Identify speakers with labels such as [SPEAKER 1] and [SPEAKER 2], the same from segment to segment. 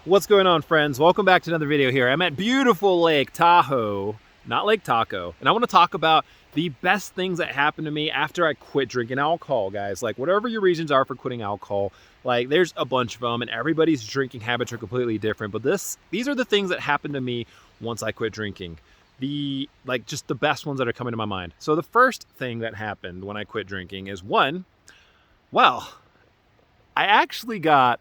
[SPEAKER 1] What's going on, friends? Welcome back to another video here. I'm at beautiful Lake Tahoe, not Lake Taco, and I want to talk about the best things that happened to me after I quit drinking alcohol, guys. Like, whatever your reasons are for quitting alcohol, like, there's a bunch of them, and everybody's drinking habits are completely different, but these are the things that happened to me once I quit drinking. Just the best ones that are coming to my mind. So the first thing that happened when I quit drinking is one, well, I actually got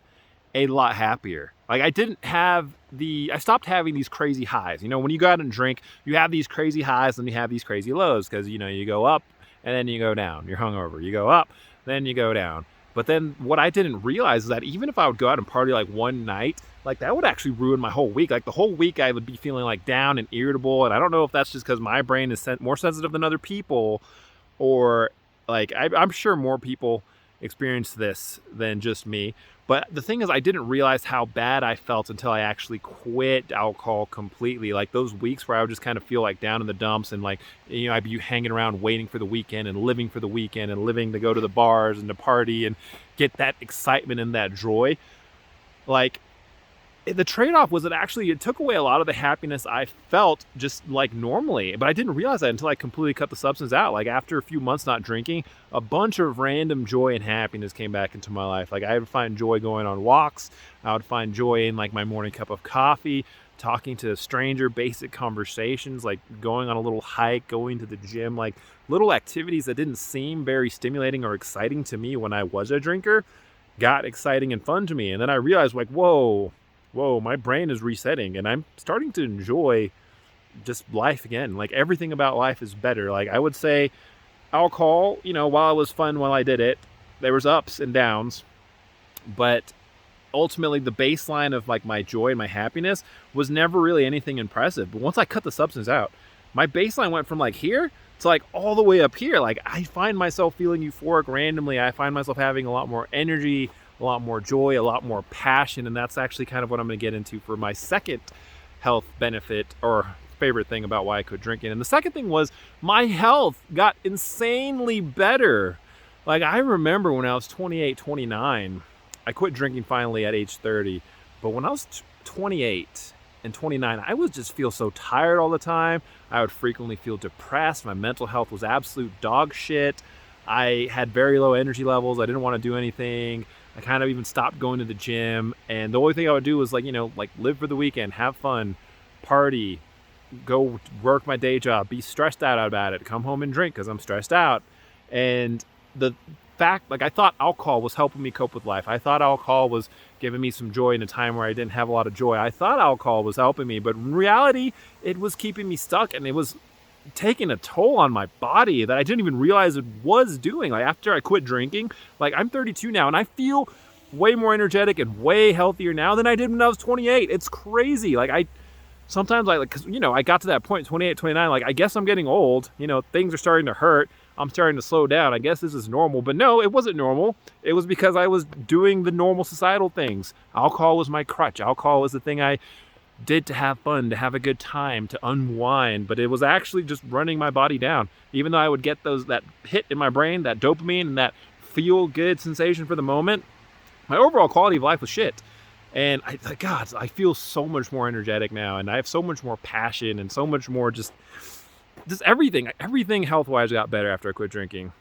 [SPEAKER 1] a lot happier. Like, I stopped having these crazy highs. You know, when you go out and drink, you have these crazy highs and you have these crazy lows because, you know, you go up and then you go down. You're hungover. You go up, then you go down. But then what I didn't realize is that even if I would go out and party like one night, like that would actually ruin my whole week. Like the whole week I would be feeling like down and irritable. And I don't know if that's just because my brain is more sensitive than other people, or like I'm sure more people experience this than just me. But the thing is, I didn't realize how bad I felt until I actually quit alcohol completely. Like those weeks where I would just kind of feel like down in the dumps and like, you know, I'd be hanging around waiting for the weekend and living for the weekend and living to go to the bars and to party and get that excitement and that joy. Like, the trade-off was that actually it took away a lot of the happiness I felt just like normally, but I didn't realize that until I completely cut the substance out. Like after a few months not drinking, a bunch of random joy and happiness came back into my life. Like I would find joy going on walks. I would find joy in like my morning cup of coffee, talking to a stranger, basic conversations, like going on a little hike, going to the gym, like little activities that didn't seem very stimulating or exciting to me when I was a drinker got exciting and fun to me. And then I realized like, whoa, my brain is resetting and I'm starting to enjoy just life again. Like everything about life is better. Like I would say alcohol, you know, while it was fun while I did it, there was ups and downs, but ultimately the baseline of like my joy and my happiness was never really anything impressive. But once I cut the substance out, my baseline went from like here to like all the way up here. Like I find myself feeling euphoric randomly. I find myself having a lot more energy, a lot more joy, a lot more passion, and that's actually kind of what I'm going to get into for my second health benefit or favorite thing about why I quit drinking. And the second thing was my health got insanely better. Like I remember when I was 28, 29, I quit drinking finally at age 30, but when I was 28 and 29, I would just feel so tired all the time. I would frequently feel depressed. My mental health was absolute dog shit. I had very low energy levels. I didn't want to do anything. I kind of even stopped going to the gym, and the only thing I would do was like, you know, like live for the weekend, have fun, party, go work my day job, be stressed out about it, come home and drink because I'm stressed out. And the fact, like I thought alcohol was helping me cope with life. I thought alcohol was giving me some joy in a time where I didn't have a lot of joy. I thought alcohol was helping me, but in reality, it was keeping me stuck and it was taking a toll on my body that I didn't even realize it was doing. Like after I quit drinking, like I'm 32 now and I feel way more energetic and way healthier now than I did when I was 28. It's crazy. Like I sometimes cause you know, I got to that point, 28, 29, like I guess I'm getting old, you know, things are starting to hurt. I'm starting to slow down. I guess this is normal, but no, it wasn't normal. It was because I was doing the normal societal things. Alcohol was my crutch. Alcohol was the thing I did to have fun, to have a good time, to unwind, but it was actually just running my body down. Even though I would get that hit in my brain, that dopamine and that feel good sensation for the moment, my overall quality of life was shit. And I feel so much more energetic now, and I have so much more passion and so much more just everything health-wise got better after I quit drinking.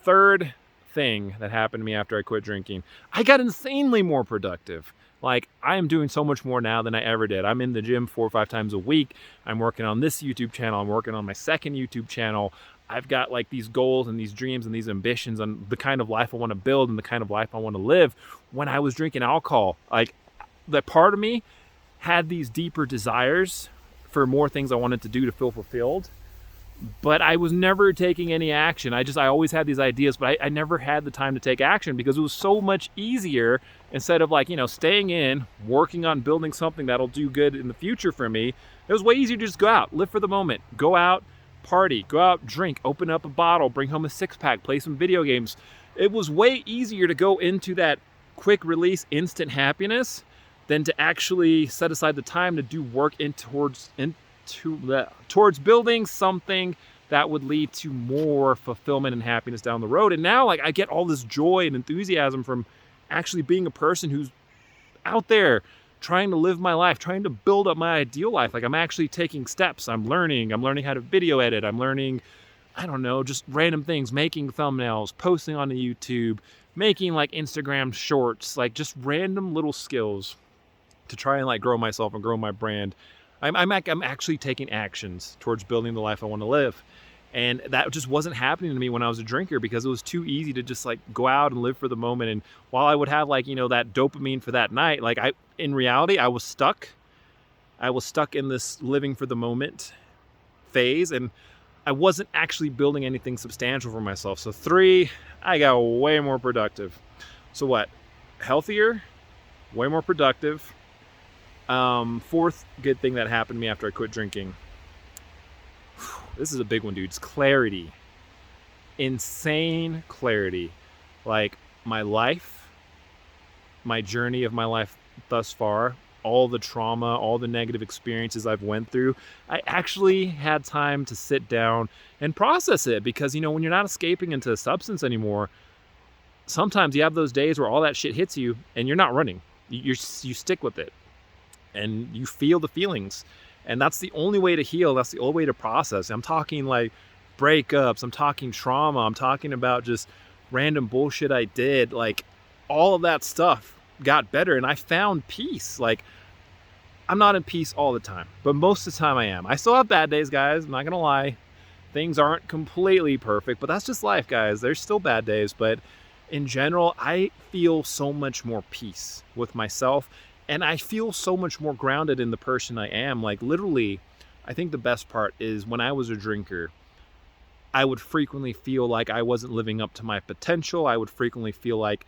[SPEAKER 1] Third thing that happened to me after I quit drinking, I got insanely more productive. Like I am doing so much more now than I ever did. I'm in the gym 4 or 5 times a week. I'm working on this YouTube channel. I'm working on my second YouTube channel. I've got like these goals and these dreams and these ambitions on the kind of life I want to build and the kind of life I want to live. When I was drinking alcohol, like that part of me had these deeper desires for more things I wanted to do to feel fulfilled. But I was never taking any action. I always had these ideas, but I never had the time to take action because it was so much easier instead of like, you know, staying in, working on building something that'll do good in the future for me. It was way easier to just go out, live for the moment, go out, party, go out, drink, open up a bottle, bring home a 6-pack, play some video games. It was way easier to go into that quick release, instant happiness than to actually set aside the time to do work towards building something that would lead to more fulfillment and happiness down the road. And now like I get all this joy and enthusiasm from actually being a person who's out there trying to live my life, trying to build up my ideal life. Like I'm actually taking steps. I'm learning how to video edit. I'm learning, I don't know, just random things, making thumbnails, posting on the YouTube, making like Instagram shorts, like just random little skills to try and like grow myself and grow my brand. I'm actually taking actions towards building the life I want to live. And that just wasn't happening to me when I was a drinker, because it was too easy to just like go out and live for the moment. And while I would have like, you know, that dopamine for that night, like in reality, I was stuck in this living for the moment phase, and I wasn't actually building anything substantial for myself. So 3, I got way more productive. So what? Healthier, way more productive. 4th good thing that happened to me after I quit drinking. This is a big one, dudes. Clarity. Insane clarity. Like my life, my journey of my life thus far, all the trauma, all the negative experiences I've went through, I actually had time to sit down and process it. Because, you know, when you're not escaping into a substance anymore, sometimes you have those days where all that shit hits you and you're not running. You stick with it and you feel the feelings. And that's the only way to heal. That's the only way to process. I'm talking like breakups. I'm talking trauma. I'm talking about just random bullshit I did. Like all of that stuff got better and I found peace. Like I'm not in peace all the time, but most of the time I am. I still have bad days, guys. I'm not going to lie. Things aren't completely perfect, but that's just life, guys. There's still bad days. But in general, I feel so much more peace with myself. And I feel so much more grounded in the person I am. Like literally, I think the best part is when I was a drinker, I would frequently feel like I wasn't living up to my potential. I would frequently feel like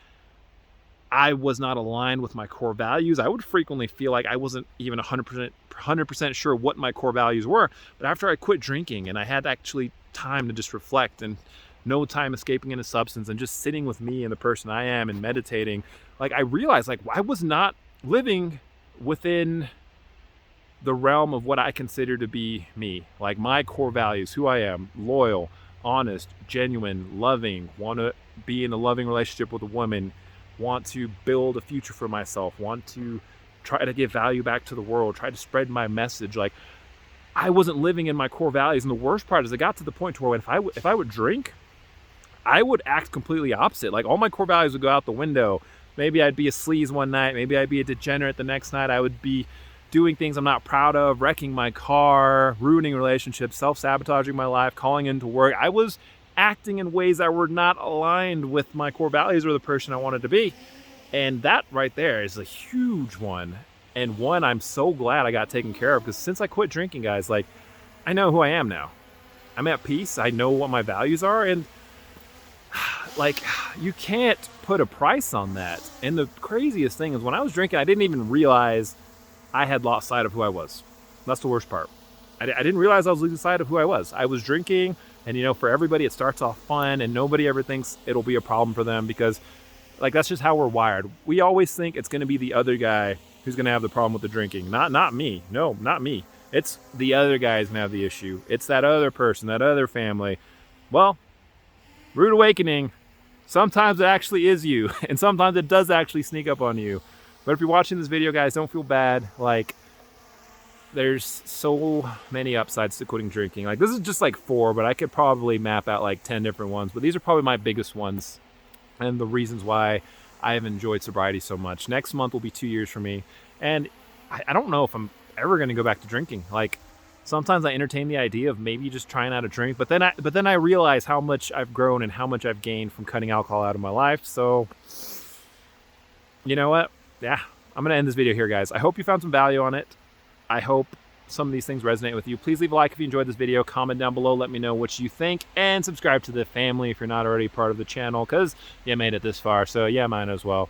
[SPEAKER 1] I was not aligned with my core values. I would frequently feel like I wasn't even 100% sure what my core values were. But after I quit drinking and I had actually time to just reflect and no time escaping into substance and just sitting with me and the person I am and meditating, like I realized like I was not living within the realm of what I consider to be me, like my core values, who I am, loyal, honest, genuine, loving, want to be in a loving relationship with a woman, want to build a future for myself, want to try to give value back to the world, try to spread my message. Like I wasn't living in my core values. And the worst part is I got to the point where if I would drink, I would act completely opposite. Like all my core values would go out the window. Maybe I'd be a sleaze one night. Maybe I'd be a degenerate the next night. I would be doing things I'm not proud of, wrecking my car, ruining relationships, self-sabotaging my life, calling into work. I was acting in ways that were not aligned with my core values or the person I wanted to be. And that right there is a huge one. And one I'm so glad I got taken care of, because since I quit drinking, guys, like I know who I am now. I'm at peace. I know what my values are. And like you can't put a price on that. And the craziest thing is when I was drinking, I didn't even realize I had lost sight of who I was. That's the worst part. I didn't realize I was losing sight of who I was. I was drinking, and you know, for everybody it starts off fun and nobody ever thinks it'll be a problem for them, because like that's just how we're wired. We always think it's going to be the other guy who's going to have the problem with the drinking. Not me. No, not me. It's the other guy who's going to have the issue. It's that other person, that other family. Well, rude awakening. Sometimes it actually is you, and sometimes it does actually sneak up on you. But if you're watching this video, guys, don't feel bad. Like, there's so many upsides to quitting drinking. Like, this is just like 4, but I could probably map out like 10 different ones. But these are probably my biggest ones and the reasons why I have enjoyed sobriety so much. Next month will be 2 years for me. And I don't know if I'm ever going to go back to drinking. Like, sometimes I entertain the idea of maybe just trying out a drink, but then I realize how much I've grown and how much I've gained from cutting alcohol out of my life. So, you know what? Yeah, I'm going to end this video here, guys. I hope you found some value on it. I hope some of these things resonate with you. Please leave a like if you enjoyed this video. Comment down below. Let me know what you think. And subscribe to the family if you're not already part of the channel, because you made it this far. So yeah, mine as well.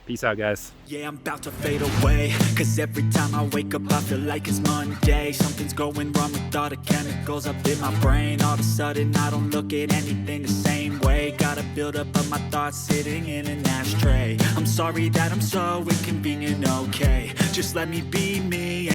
[SPEAKER 1] Peace out, guys.
[SPEAKER 2] Yeah, I'm about to fade away, cause every time I wake up I feel like it's Monday. Something's going wrong with all the chemicals up in my brain. All of a sudden I don't look at anything the same way. Got a buildup of my thoughts sitting in an ashtray. I'm sorry that I'm so inconvenient, okay? Just let me be me.